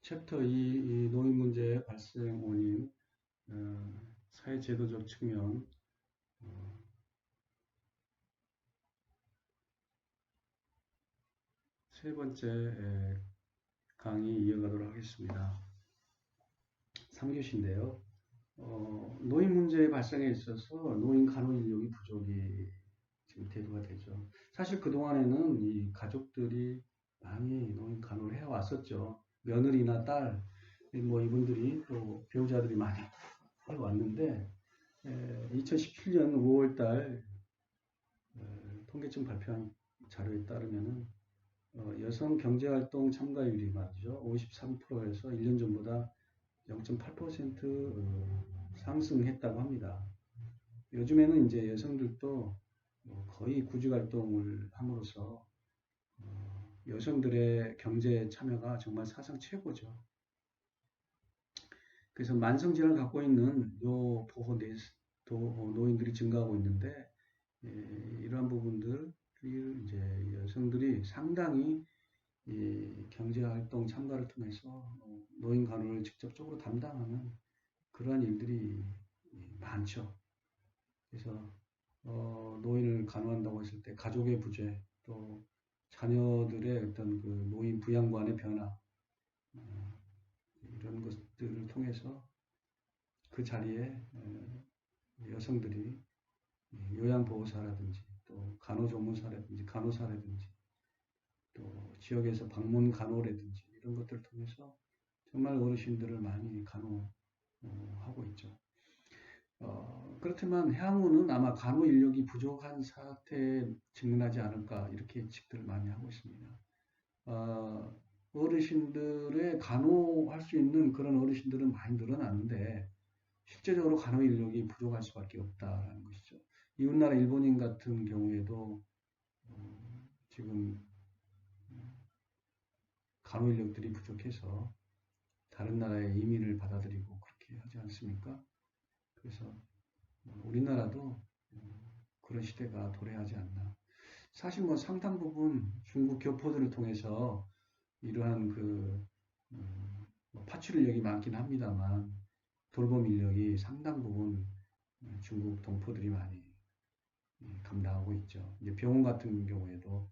챕터 2, 이 노인 문제의 발생 원인, 사회제도적 측면, 어, 세 번째 강의 이어가도록 하겠습니다. 3교시인데요. 노인 문제의 발생에 있어서 노인 간호 인력이 부족이 지금 대두가 되죠. 사실 그동안에는 이 가족들이 많이 노인 간호를 해왔었죠. 며느리나 딸, 뭐 이분들이 또 배우자들이 많이 해왔는데, 2017년 5월달 통계청 발표한 자료에 따르면은 여성 경제활동 참가율이 말이죠. 53%에서 1년 전보다 0.8% 상승했다고 합니다. 요즘에는 이제 여성들도 거의 구직활동을 함으로써 여성들의 경제 참여가 정말 사상 최고죠. 그래서 만성질환을 갖고 있는 요 보호 노인들이 증가하고 있는데 이러한 부분들 이제 여성들이 상당히 이 경제활동 참가를 통해서 노인 간호를 직접적으로 담당하는 그러한 일들이 많죠. 그래서 노인을 간호한다고 했을 때 가족의 부재, 또 자녀들의 어떤 그 노인 부양관의 변화, 이런 것들을 통해서 그 자리에 여성들이 요양보호사라든지 또 간호조무사라든지 간호사라든지 또 지역에서 방문 간호라든지 이런 것들을 통해서 정말 어르신들을 많이 간호하고 있죠. 그렇지만 향후는 아마 간호 인력이 부족한 사태에 직면하지 않을까 이렇게 예측들을 많이 하고 있습니다. 어르신들의 간호할 수 있는 그런 어르신들은 많이 늘어났는데 실제적으로 간호 인력이 부족할 수밖에 없다라는 것이죠. 이웃나라 일본인 같은 경우에도 지금 간호 인력들이 부족해서 다른 나라의 이민을 받아들이고 그렇게 하지 않습니까? 그래서 우리나라도 그런 시대가 도래하지 않나. 사실 뭐 상당 부분 중국 교포들을 통해서 이러한 그 파출 인력이 많긴 합니다만 돌봄 인력이 상당 부분 중국 동포들이 많이 감당하고 있죠. 이제 병원 같은 경우에도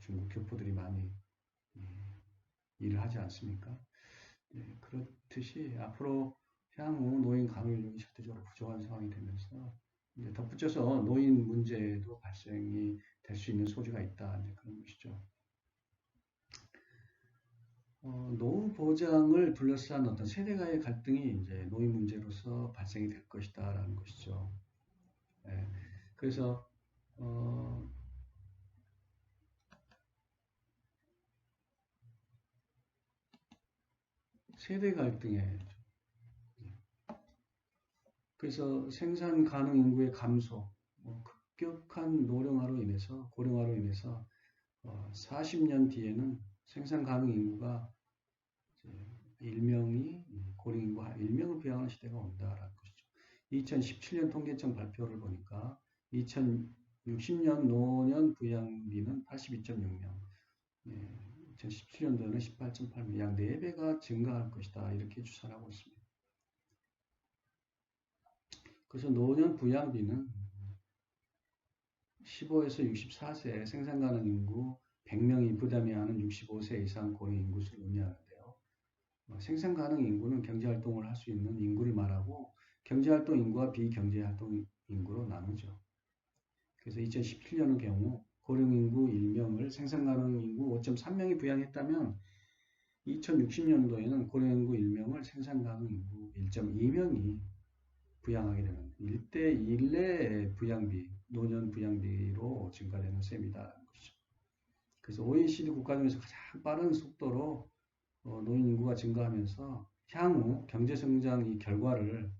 중국 교포들이 많이 일을 하지 않습니까? 그렇듯이 앞으로 향후 노인 간호 인력이 절대적으로 부족한 상황이 되면서 이제 덧붙여서 노인 문제도 발생이 될 수 있는 소지가 있다. 이제 그런 것이죠. 노후 보장을 둘러싼 어떤 세대 간의 갈등이 이제 노인 문제로서 발생이 될 것이다라는 것이죠. 네. 그래서 세대 갈등에 그래서 생산 가능 인구의 감소, 급격한 고령화로 인해서 40년 뒤에는 생산 가능 인구가 일명이 고령 인구 1명을 부양하는 시대가 온다라는 것이죠. 2017년 통계청 발표를 보니까 2060년 노년 부양비는 82.6명, 2017년도에는 18.8명, 약 4배가 증가할 것이다 이렇게 추산을 하고 있습니다. 그래서 노년 부양비는 15에서 64세 생산 가능 인구 100명이 부담해야 하는 65세 이상 고령 인구수를 의미하는데요. 생산 가능 인구는 경제활동을 할 수 있는 인구를 말하고 경제활동 인구와 비경제활동 인구로 나누죠. 그래서 2017년의 경우 고령 인구 1명을 생산 가능 인구 5.3명이 부양했다면 2060년도에는 고령 인구 1명을 생산 가능 인구 1.2명이 부양하게 되는 1대1의 부양비, 노년 부양비로 증가되는 셈이다라는 것이죠. 그래서 OECD 국가 중에서 가장 빠른 속도로 노인 인구가 증가하면서 향후 경제성장 이 결과를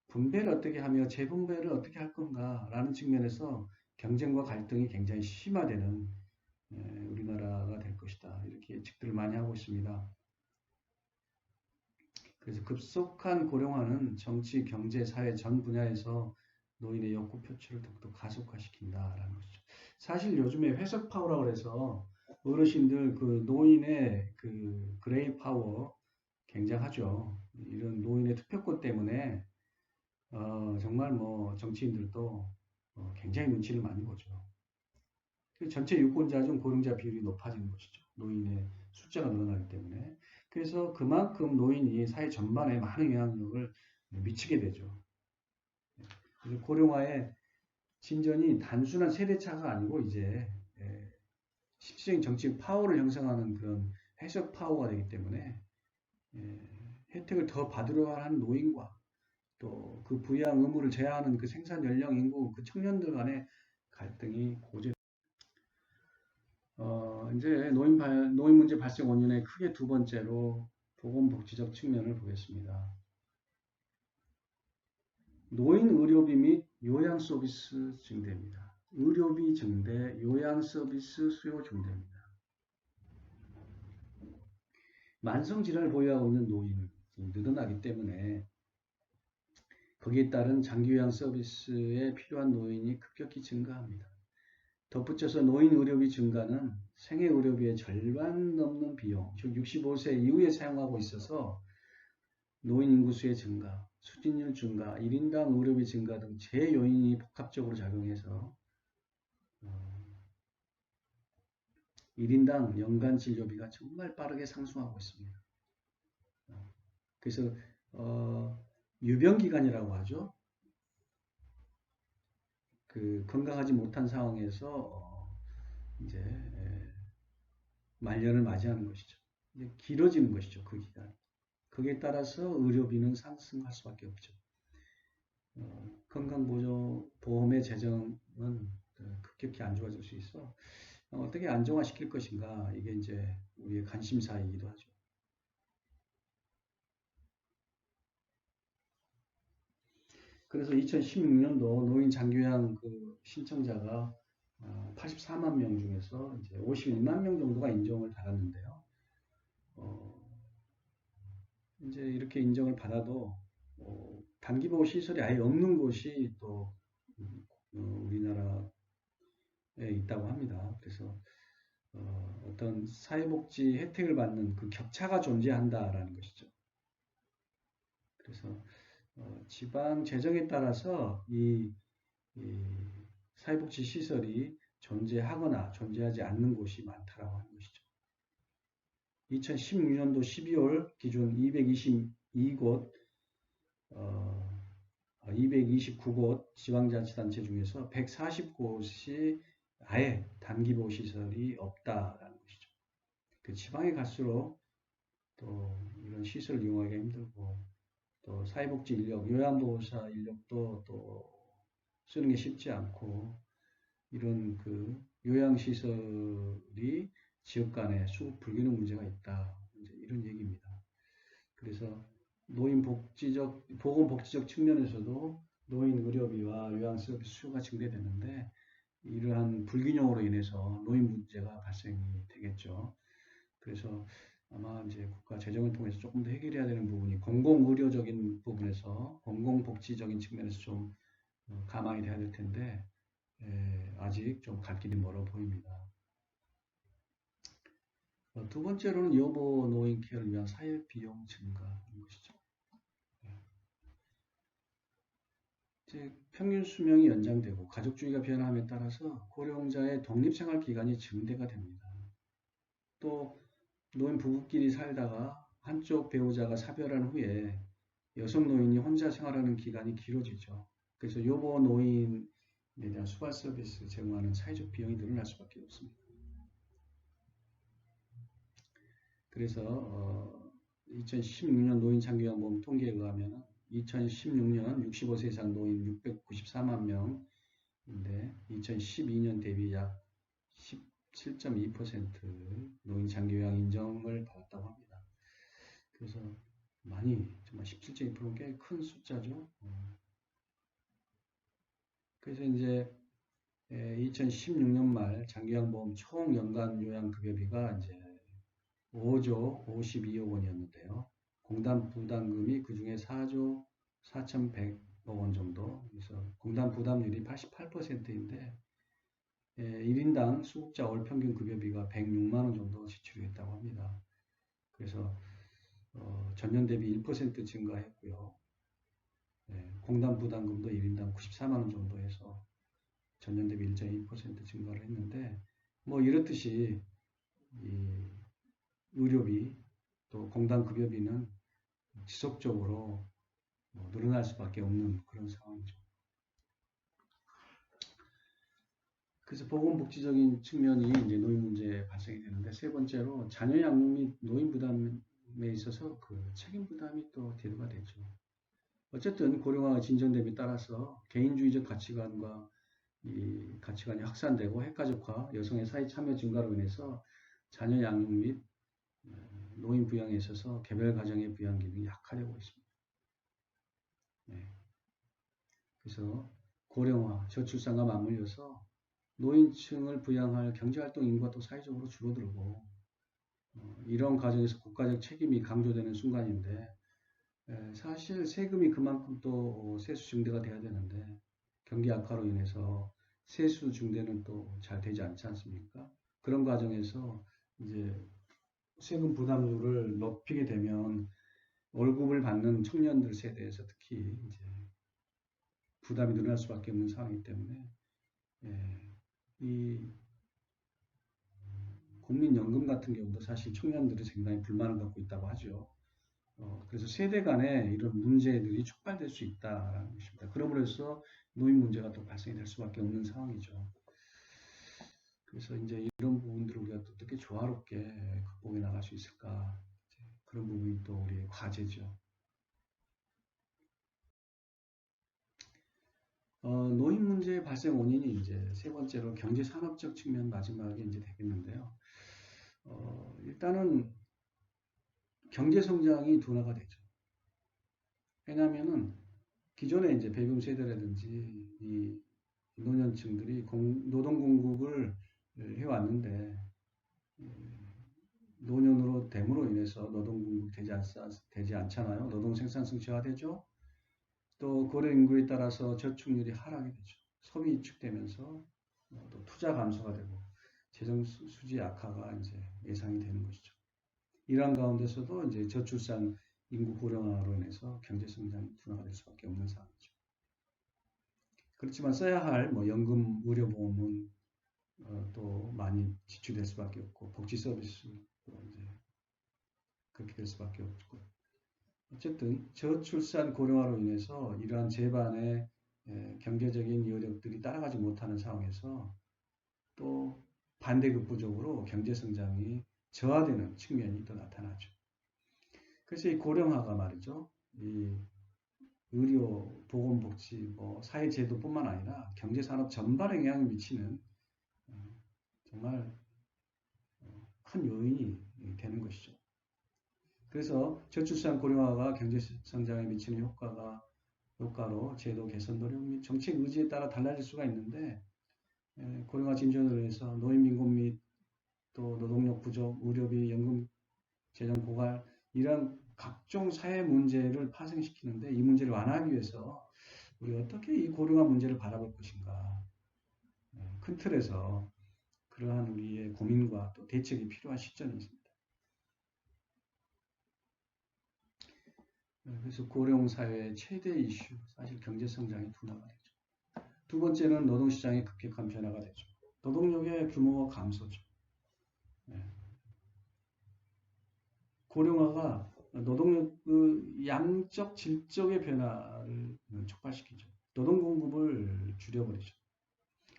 분배를 어떻게 하며 재분배를 어떻게 할 건가라는 측면에서 경쟁과 갈등이 굉장히 심화되는 우리나라가 될 것이다. 이렇게 예측들을 많이 하고 있습니다. 그래서 급속한 고령화는 정치, 경제, 사회 전 분야에서 노인의 욕구 표출을 더욱더 가속화시킨다라는 것이죠. 사실 요즘에 회석 파워라고 해서 어르신들 그 노인의 그 그레이 파워 굉장하죠. 이런 노인의 투표권 때문에 정말 뭐 정치인들도 굉장히 눈치를 많이 보죠. 그 전체 유권자 중 고령자 비율이 높아지는 것이죠. 노인의 숫자가 늘어나기 때문에. 그래서 그만큼 노인이 사회 전반에 많은 영향력을 미치게 되죠. 그래서 고령화의 진전이 단순한 세대차가 아니고 이제 실질적인 정치 파워를 형성하는 그런 해석 파워가 되기 때문에 혜택을 더 받으려 하는 노인과 또 그 부양 의무를 제한하는 그 생산 연령 인구 그 청년들 간의 갈등이 고조. 이제 노인 문제 발생 원인의 크게 두 번째로 보건복지적 측면을 보겠습니다. 노인 의료비 및 요양 서비스 증대입니다. 의료비 증대, 요양 서비스 수요 증대입니다. 만성 질환을 보유하고 있는 노인이 늘어나기 때문에 거기에 따른 장기 요양 서비스에 필요한 노인이 급격히 증가합니다. 덧붙여서 노인 의료비 증가는 생애 의료비의 절반 넘는 비용, 즉 65세 이후에 사용하고 있어서 노인 인구수의 증가, 수진율 증가, 1인당 의료비 증가 등 제요인이 복합적으로 작용해서 1인당 연간 진료비가 정말 빠르게 상승하고 있습니다. 그래서 유병기간이라고 하죠. 그 건강하지 못한 상황에서 이제 말년을 맞이하는 것이죠. 이제 길어지는 것이죠. 그 기간. 거기에 따라서 의료비는 상승할 수밖에 없죠. 건강보험의 재정은 급격히 안 좋아질 수 있어 어떻게 안정화시킬 것인가 이게 이제 우리의 관심사이기도 하죠. 그래서 2016년도 노인 장기요양 그 신청자가 84만 명 중에서 이제 51만 명 정도가 인정을 받았는데요. 이제 이렇게 인정을 받아도 단기보호 시설이 아예 없는 곳이 또 우리나라에 있다고 합니다. 그래서 어떤 사회복지 혜택을 받는 그 격차가 존재한다라는 것이죠. 그래서 지방 재정에 따라서 이 사회복지 시설이 존재하거나 존재하지 않는 곳이 많다라고 하는 것이죠. 2016년도 12월 기준 222곳, 229곳 지방자치단체 중에서 140곳이 아예 단기보호 시설이 없다라는 것이죠. 그 지방에 갈수록 또 이런 시설을 이용하기가 힘들고 또 사회복지 인력, 요양보호사 인력도 또 쓰는 게 쉽지 않고 이런 그 요양시설이 지역 간에 수급 불균형 문제가 있다. 이런 얘기입니다. 그래서 보건복지적 측면에서도 노인 의료비와 요양 서비스 수요가 증대되는데 이러한 불균형으로 인해서 노인 문제가 발생이 되겠죠. 그래서 아마 이제 국가 재정을 통해서 조금 더 해결해야 되는 부분이 공공의료적인 부분에서 공공복지적인 측면에서 좀 감안이 돼야 될 텐데 아직 좀 갈 길이 멀어 보입니다. 두 번째로는 여보 노인 케어를 위한 사회 비용 증가인 것이죠. 이제 평균 수명이 연장되고 가족주의가 변함에 따라서 고령자의 독립생활 기간이 증대가 됩니다. 또 노인 부부끼리 살다가 한쪽 배우자가 사별한 후에 여성 노인이 혼자 생활하는 기간이 길어지죠. 그래서 여보 노인에 대한 수발 서비스 제공하는 사회적 비용이 늘어날 수밖에 없습니다. 그래서 2016년 노인 장기요양보험 통계에 의하면 2016년 65세 이상 노인 694만 명인데 2012년 대비 약 17.2% 노인 장기요양 인정을 받았다고 합니다. 그래서 많이 정말 17.2%는 꽤 큰 숫자죠. 그래서 이제 2016년 말 장기요양보험 총 연간 요양급여비가 이제 5조 52억 원이었는데요. 공단 부담금이 그 중에 4조 4,100억 원 정도. 그래서 공단 부담률이 88%인데 1인당 수급자 월 평균 급여비가 106만 원 정도 지출이 됐다고 합니다. 그래서 전년 대비 1% 증가했고요. 공단 부담금도 1인당 94만 원 정도 해서 전년 대비 1.2% 증가를 했는데, 뭐 이렇듯이 이 의료비 또 공단 급여비는 지속적으로 늘어날 수밖에 없는 그런 상황이죠. 그래서 보건복지적인 측면이 이제 노인 문제에 발생이 되는데, 세 번째로 자녀 양육 및 노인 부담에 있어서 그 책임 부담이 또 대두가 되죠. 어쨌든 고령화 진전됨에 따라서 개인주의적 가치관과 이 가치관이 확산되고 핵가족화, 여성의 사회 참여 증가로 인해서 자녀 양육 및 노인 부양에 있어서 개별 가정의 부양 기능이 약화되고 있습니다. 네. 그래서 고령화, 저출산과 맞물려서 노인층을 부양할 경제활동 인구가 또 사회적으로 줄어들고 이런 과정에서 국가적 책임이 강조되는 순간인데 사실 세금이 그만큼 또 세수 증대가 돼야 되는데 경기 악화로 인해서 세수 증대는 또 잘 되지 않지 않습니까? 그런 과정에서 이제 세금 부담률을 높이게 되면 월급을 받는 청년들 세대에서 특히 이제 부담이 늘어날 수밖에 없는 상황이기 때문에 이 국민연금 같은 경우도 사실 청년들이 상당히 불만을 갖고 있다고 하죠. 그래서 세대 간에 이런 문제들이 촉발될 수 있다라는 것입니다. 그러므로 해서 노인 문제가 또 발생이 될 수밖에 없는 상황이죠. 그래서 이제 이런 부분들을 우리가 또 어떻게 조화롭게 극복해 나갈 수 있을까? 그런 부분이 또 우리의 과제죠. 노인 문제 발생 원인이 이제 세 번째로 경제 산업적 측면 마지막에 이제 되겠는데요. 일단은 경제 성장이 둔화가 되죠. 왜냐하면은 기존에 이제 배금 세대라든지 이 노년층들이 노동 공급을 해왔는데 노년으로 됨으로 인해서 노동 공급 되지 않잖아요. 노동 생산성 저하되죠. 또 고령 인구에 따라서 저축률이 하락이 되죠. 소비 위축되면서 또 투자 감소가 되고 재정 수지 악화가 이제 예상이 되는 것이죠. 이러한 가운데서도 이제 저출산 인구 고령화로 인해서 경제 성장이 둔화가 될 수밖에 없는 상황이죠. 그렇지만 써야 할 뭐 연금, 의료보험은 또 많이 지출될 수밖에 없고 복지 서비스도 이제 그렇게 될 수밖에 없고 어쨌든 저출산 고령화로 인해서 이러한 제반의 경제적인 여력들이 따라가지 못하는 상황에서 또 반대급부적으로 경제 성장이 저하되는 측면이 또 나타나죠. 그래서 이 고령화가 말이죠. 이 의료, 보건복지, 뭐 사회제도뿐만 아니라 경제산업 전반에 영향을 미치는 정말 큰 요인이 되는 것이죠. 그래서 저출산 고령화가 경제 성장에 미치는 효과로 제도 개선 노력 및 정책 의지에 따라 달라질 수가 있는데 고령화 진전을 위해서 노인 빈곤 및 또 노동력 부족, 의료비, 연금 재정 고갈 이런 각종 사회 문제를 파생시키는데 이 문제를 완화하기 위해서 우리 어떻게 이 고령화 문제를 바라볼 것인가 큰 틀에서 그러한 우리의 고민과 또 대책이 필요한 시점이 있습니다. 그래서 고령 사회의 최대 이슈, 사실 경제 성장의 둔화가 되죠. 두 번째는 노동시장의 급격한 변화가 되죠. 노동력의 규모가 감소죠. 고령화가 노동력 그 양적 질적의 변화를 촉발시키죠. 노동 공급을 줄여버리죠.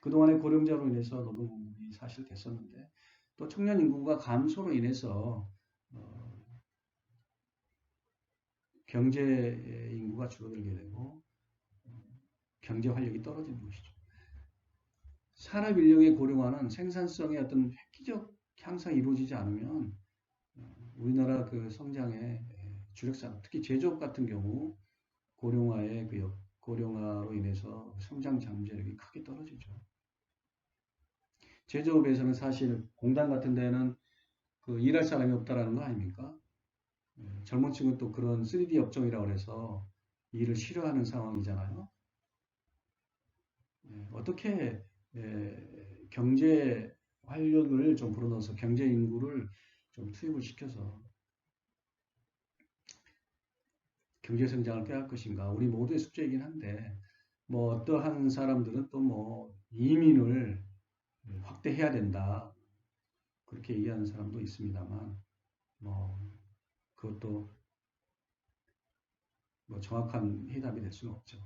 그동안의 고령자로 인해서 노동 공급이 사실 됐었는데 또 청년 인구가 감소로 인해서 경제 인구가 줄어들게 되고 경제 활력이 떨어지는 것이죠. 산업 인력의 고령화는 생산성의 어떤 획기적 향상이 이루어지지 않으면 우리나라 그 성장의 주력산, 특히 제조업 같은 경우 고령화로 인해서 성장 잠재력이 크게 떨어지죠. 제조업에서는 사실 공단 같은 데는 그 일할 사람이 없다라는 거 아닙니까? 젊은 층은 또 그런 3D 업종이라고 해서 일을 싫어하는 상황이잖아요. 어떻게 경제 활력을 좀 불어넣어서 경제 인구를 좀 투입을 시켜서 경제 성장을 꾀할 것인가. 우리 모두의 숙제이긴 한데, 뭐 어떠한 사람들은 또 뭐 이민을 확대해야 된다. 그렇게 얘기하는 사람도 있습니다만, 뭐 그것도 뭐 정확한 해답이 될 수는 없죠.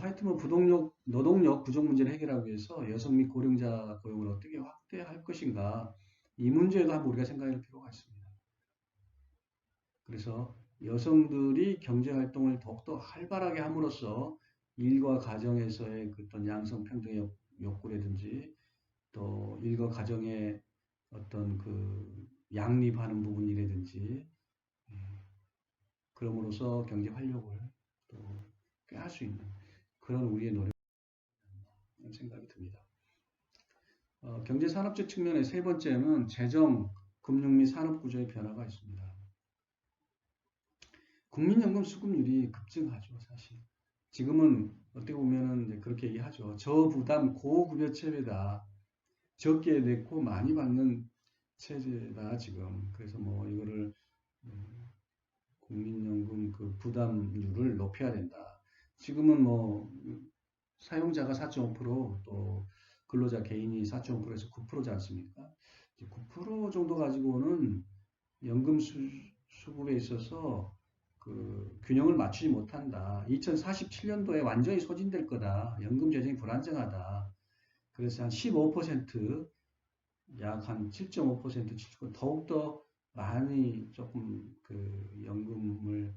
하여튼 뭐 노동력 부족 문제를 해결하기 위해서 여성 및 고령자 고용을 어떻게 확대할 것인가. 이 문제도 한번 우리가 생각할 필요가 있습니다. 그래서 여성들이 경제 활동을 더욱더 활발하게 함으로써 일과 가정에서의 그 어떤 양성 평등의 욕구라든지 또 일과 가정의 어떤 그 양립하는 부분이라든지 예, 그럼으로써 경제 활력을 또 꾀할 수 있는 그런 우리의 노력이라는 생각이 듭니다. 경제 산업적 측면의 세 번째는 재정, 금융 및 산업 구조의 변화가 있습니다. 국민연금 수급률이 급증하죠, 사실. 지금은 어떻게 보면은 그렇게 얘기하죠. 저부담 고급여 체제다. 적게 냈고 많이 받는 체제다, 지금. 그래서 뭐 이거를 국민연금 그 부담률을 높여야 된다. 지금은 뭐 사용자가 4.5%또 근로자 개인이 4.5%에서 9%지 않습니까? 9% 정도 가지고는 연금 수급에 있어서 그 균형을 맞추지 못한다. 2047년도에 완전히 소진될 거다. 연금 재정이 불안정하다. 그래서 한 15%, 약 한 7.5%, 더욱더 많이 조금 그 연금을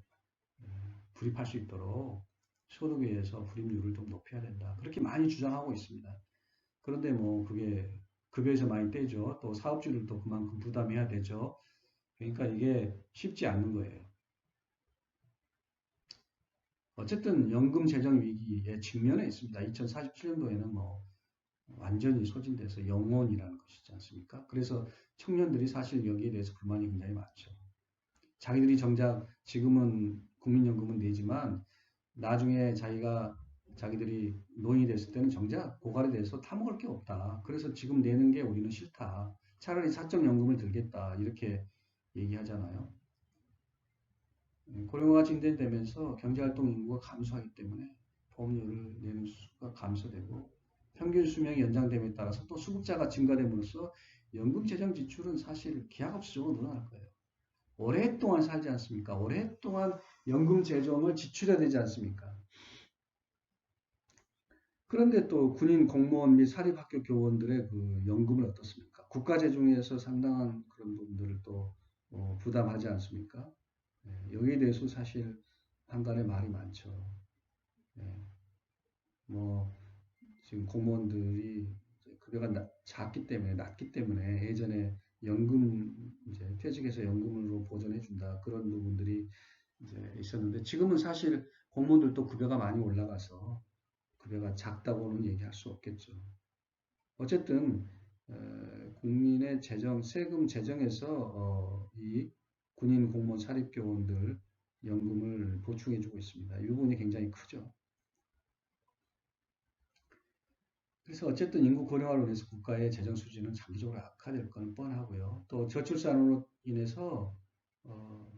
불입할 수 있도록 소득에 의해서 불입률을 좀 높여야 된다. 그렇게 많이 주장하고 있습니다. 그런데 뭐 그게 급여에서 많이 떼죠. 또 사업주들도 그만큼 부담해야 되죠. 그러니까 이게 쉽지 않는 거예요. 어쨌든 연금 재정 위기에 직면해 있습니다. 2047년도에는 뭐 완전히 소진돼서 영원이라는 것이지 않습니까? 그래서 청년들이 사실 여기에 대해서 불만이 굉장히 많죠. 자기들이 정작 지금은 국민연금은 내지만 나중에 자기들이 노인이 됐을 때는 정작 고갈에 대해서 타먹을 게 없다. 그래서 지금 내는 게 우리는 싫다. 차라리 사적연금을 들겠다. 이렇게 얘기하잖아요. 고령화가 진행되면서 경제활동 인구가 감소하기 때문에 보험료를 내는 수가 감소되고 평균 수명이 연장됨에 따라서 또 수급자가 증가됨으로써 연금 재정 지출은 사실 기하급 수적으로 늘어날 거예요. 오랫동안 살지 않습니까? 오랫동안 연금 재정을 지출해야 되지 않습니까? 그런데 또 군인, 공무원 및 사립학교 교원들의 그 연금은 어떻습니까? 국가 재정에서 상당한 그런 부분들을 또 부담하지 않습니까? 여기에 대해서 사실 한간에 말이 많죠. 예, 뭐 지금 공무원들이 급여가 낮기 때문에 예전에 연금 이제 퇴직해서 연금으로 보전해 준다 그런 부분들이 이제 있었는데 지금은 사실 공무원들도 급여가 많이 올라가서 급여가 작다고는 얘기할 수 없겠죠. 어쨌든 국민의 재정, 세금 재정에서 이 군인, 공무원, 사립교원들 연금을 보충해주고 있습니다. 이 부분이 굉장히 크죠. 그래서 어쨌든 인구 고령화로 인해서 국가의 재정 수준은 장기적으로 악화될 건 뻔하고요. 또 저출산으로 인해서 어,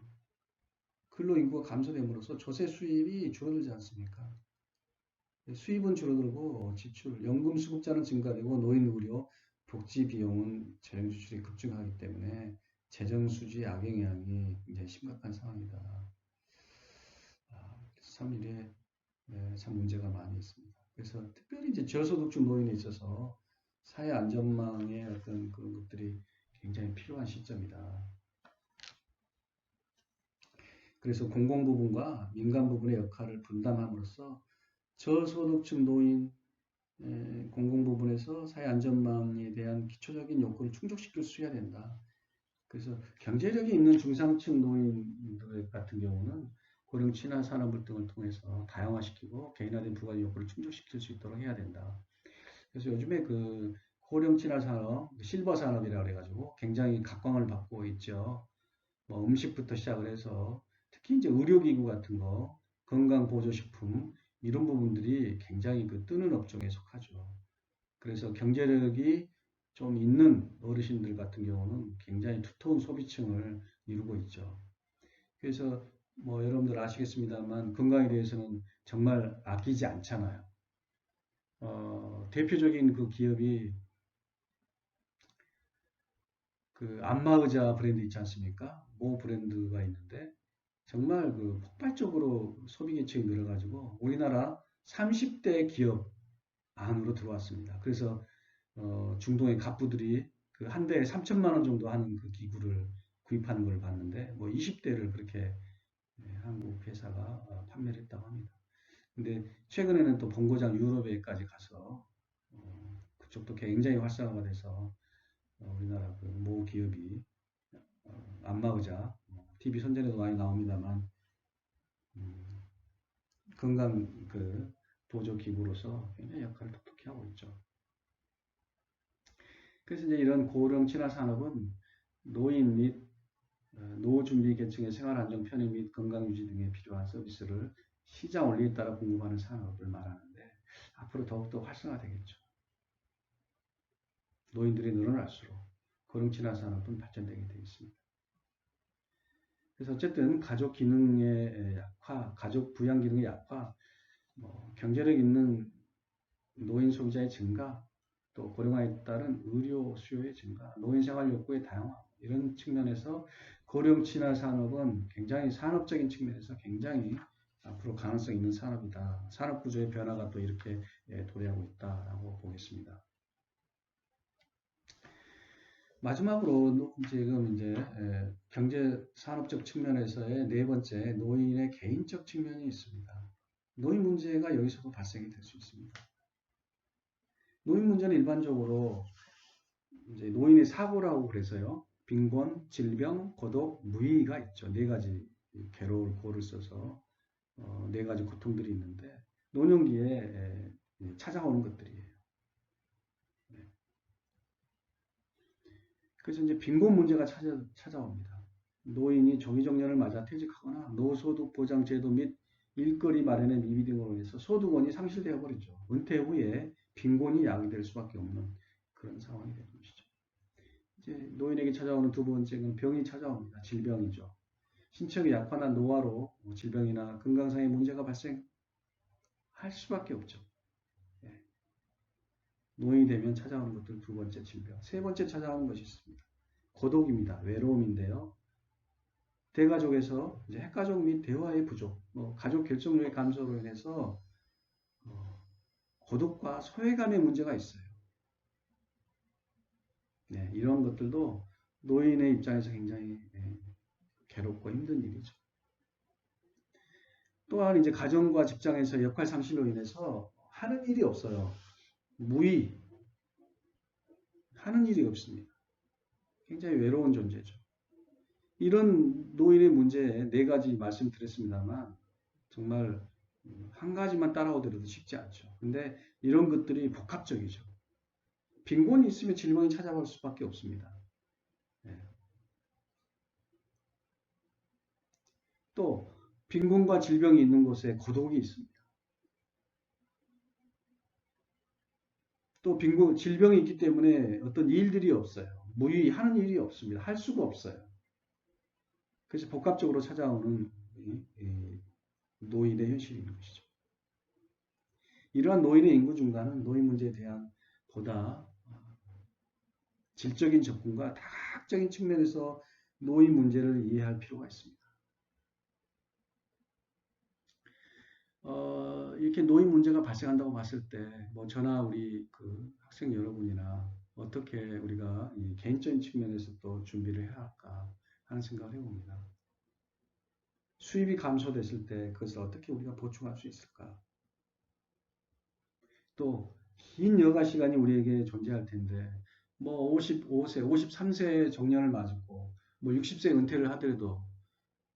근로 인구가 감소됨으로써 조세 수입이 줄어들지 않습니까? 수입은 줄어들고 지출, 연금 수급자는 증가되고 노인 의료, 복지 비용은 재정 지출이 급증하기 때문에 재정 수지의 악영향이 굉장히 심각한 상황이다. 참 이래 참 문제가 많이 있습니다. 그래서 특별히 이제 저소득층 노인에 있어서 사회 안전망의 어떤 그런 것들이 굉장히 필요한 시점이다. 그래서 공공 부분과 민간 부분의 역할을 분담함으로써 저소득층 노인 공공 부분에서 사회 안전망에 대한 기초적인 요건을 충족시킬 수 있어야 된다. 그래서 경제력이 있는 중상층 노인들 같은 경우는 고령 친화 산업을 등을 통해서 다양화시키고 개인화된 부가 요구를 충족시킬 수 있도록 해야 된다. 그래서 요즘에 그 고령 친화 산업, 실버 산업이라 그래가지고 굉장히 각광을 받고 있죠. 뭐 음식부터 시작을 해서 특히 이제 의료기구 같은 거, 건강보조식품 이런 부분들이 굉장히 그 뜨는 업종에 속하죠. 그래서 경제력이 좀 있는 어르신들 같은 경우는 굉장히 두터운 소비층을 이루고 있죠. 그래서 뭐 여러분들 아시겠습니다만 건강에 대해서는 정말 아끼지 않잖아요. 대표적인 그 기업이 그 안마의자 브랜드 있지 않습니까? 모 브랜드가 있는데 정말 그 폭발적으로 소비 계층이 늘어가지고 우리나라 30대 기업 안으로 들어왔습니다. 그래서 중동의 갑부들이 그 한 대에 3천만 원 정도 하는 그 기구를 구입하는 걸 봤는데 뭐 20대를 그렇게 한국 회사가 판매를 했다고 합니다. 근데 최근에는 또 본고장 유럽에까지 가서 그쪽도 굉장히 활성화가 돼서 우리나라 그 모 기업이 안마의자, TV 선전에도 많이 나옵니다만 음, 건강 그 보조 기구로서 굉장히 역할을 톡톡히 하고 있죠. 그래서 이제 이런 고령 친화 산업은 노인 및 노후 준비 계층의 생활 안정 편의 및 건강 유지 등에 필요한 서비스를 시장 원리에 따라 공급하는 산업을 말하는데 앞으로 더욱더 활성화되겠죠. 노인들이 늘어날수록 고령 친화 산업은 발전되게 되어 있습니다. 그래서 어쨌든 가족 기능의 약화, 가족 부양 기능의 약화, 뭐 경제력 있는 노인 소비자의 증가, 또 고령화에 따른 의료 수요의 증가, 노인 생활 욕구의 다양화 이런 측면에서 고령 친화 산업은 굉장히 산업적인 측면에서 굉장히 앞으로 가능성 있는 산업이다. 산업 구조의 변화가 또 이렇게 도래하고 있다라고 보겠습니다. 마지막으로 지금 이제 경제 산업적 측면에서의 네 번째 노인의 개인적 측면이 있습니다. 노인 문제가 여기서도 발생이 될 수 있습니다. 노인 문제는 일반적으로 이제 노인의 사고라고 그래서요. 빈곤, 질병, 고독, 무의가 있죠. 네 가지 괴로울 고를 써서 네 가지 고통들이 있는데 노년기에 찾아오는 것들이에요. 네. 그래서 이제 빈곤 문제가 찾아옵니다. 노인이 정기정년을 맞아 퇴직하거나 노소득 보장 제도 및 일거리 마련의 미비 등으로 인해서 소득원이 상실되어 버리죠. 은퇴 후에 빈곤이 야기될 수밖에 없는 그런 상황이 되는 것이죠. 이제 노인에게 찾아오는 두 번째는 병이 찾아옵니다. 질병이죠. 신체의 약화나 노화로 질병이나 건강상의 문제가 발생할 수밖에 없죠. 예. 노인이 되면 찾아오는 것들 두 번째 질병. 세 번째 찾아오는 것이 있습니다. 고독입니다. 외로움인데요. 대가족에서 이제 핵가족 및 대화의 부족, 가족 결속력의 감소로 인해서 고독과 소외감의 문제가 있어요. 네, 이런 것들도 노인의 입장에서 굉장히 괴롭고 힘든 일이죠. 또한 이제 가정과 직장에서 역할 상실로 인해서 하는 일이 없어요. 무의, 하는 일이 없습니다. 굉장히 외로운 존재죠. 이런 노인의 문제 네 가지 말씀드렸습니다만 정말 한 가지만 따라오더라도 쉽지 않죠. 근데 이런 것들이 복합적이죠. 빈곤이 있으면 질병이 찾아올 수밖에 없습니다. 네. 또 빈곤과 질병이 있는 곳에 고독이 있습니다. 또 빈곤, 질병이 있기 때문에 어떤 일들이 없어요. 무의하는 일이 없습니다. 할 수가 없어요. 그래서 복합적으로 찾아오는 노인의 현실인 것이죠. 이러한 노인의 인구 증가는 노인 문제에 대한 보다 질적인 접근과 다각적인 측면에서 노인 문제를 이해할 필요가 있습니다. 이렇게 노인 문제가 발생한다고 봤을 때, 뭐 저나 우리 그 학생 여러분이나 어떻게 우리가 개인적인 측면에서 또 준비를 해야 할까 하는 생각을 해봅니다. 수입이 감소됐을 때 그것을 어떻게 우리가 보충할 수 있을까? 또 긴 여가 시간이 우리에게 존재할 텐데 뭐 55세, 53세 정년을 맞고 뭐 60세 은퇴를 하더라도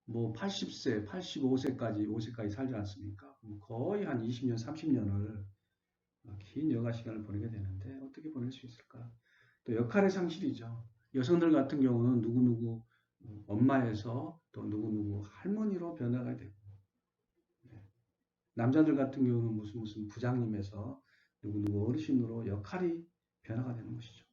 뭐 80세, 85세까지, 5세까지 살지 않습니까? 거의 한 20년, 30년을 긴 여가 시간을 보내게 되는데 어떻게 보낼 수 있을까? 또 역할의 상실이죠. 여성들 같은 경우는 누구누구 엄마에서 또 누구누구 할머니로 변화가 되고 남자들 같은 경우는 무슨 부장님에서 누구누구 어르신으로 역할이 변화가 되는 것이죠.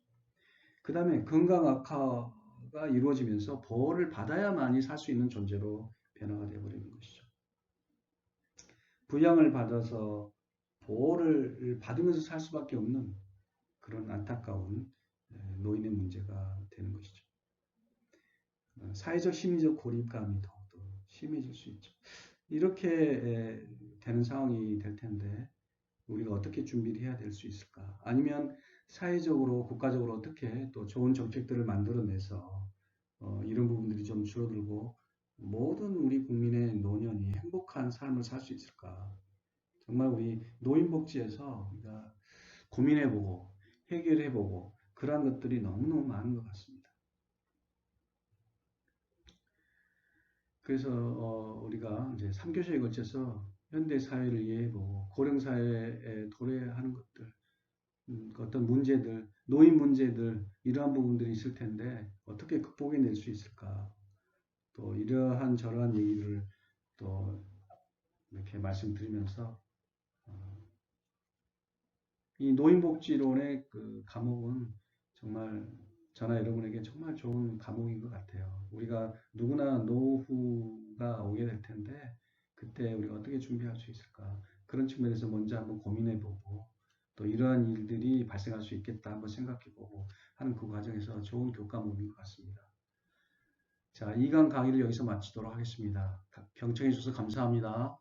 그 다음에 건강 악화가 이루어지면서 보호를 받아야만이 살 수 있는 존재로 변화가 되어버리는 것이죠. 부양을 받아서 보호를 받으면서 살 수밖에 없는 그런 안타까운 노인의 문제가 되는 것이죠. 사회적 심리적 고립감이 더욱더 심해질 수 있죠. 이렇게 되는 상황이 될 텐데 우리가 어떻게 준비를 해야 될 수 있을까? 아니면 사회적으로 국가적으로 어떻게 또 좋은 정책들을 만들어내서 이런 부분들이 좀 줄어들고 모든 우리 국민의 노년이 행복한 삶을 살 수 있을까? 정말 우리 노인복지에서 우리가 고민해보고 해결해보고 그러한 것들이 너무너무 많은 것 같습니다. 그래서 우리가 이제 3교시에 걸쳐서 현대 사회를 이해해보고 고령 사회에 도래하는 것들, 어떤 문제들, 노인 문제들 이러한 부분들이 있을 텐데 어떻게 극복해낼 수 있을까? 또 이러한 저러한 얘기를 또 이렇게 말씀드리면서 이 노인복지론의 그 과목은 정말 저나 여러분에게 정말 좋은 과목인 것 같아요. 우리가 누구나 노후가 오게 될 텐데 그때 우리가 어떻게 준비할 수 있을까? 그런 측면에서 먼저 한번 고민해보고 또 이러한 일들이 발생할 수 있겠다 한번 생각해보고 하는 그 과정에서 좋은 교과목인 것 같습니다. 자, 2강 강의를 여기서 마치도록 하겠습니다. 경청해 주셔서 감사합니다.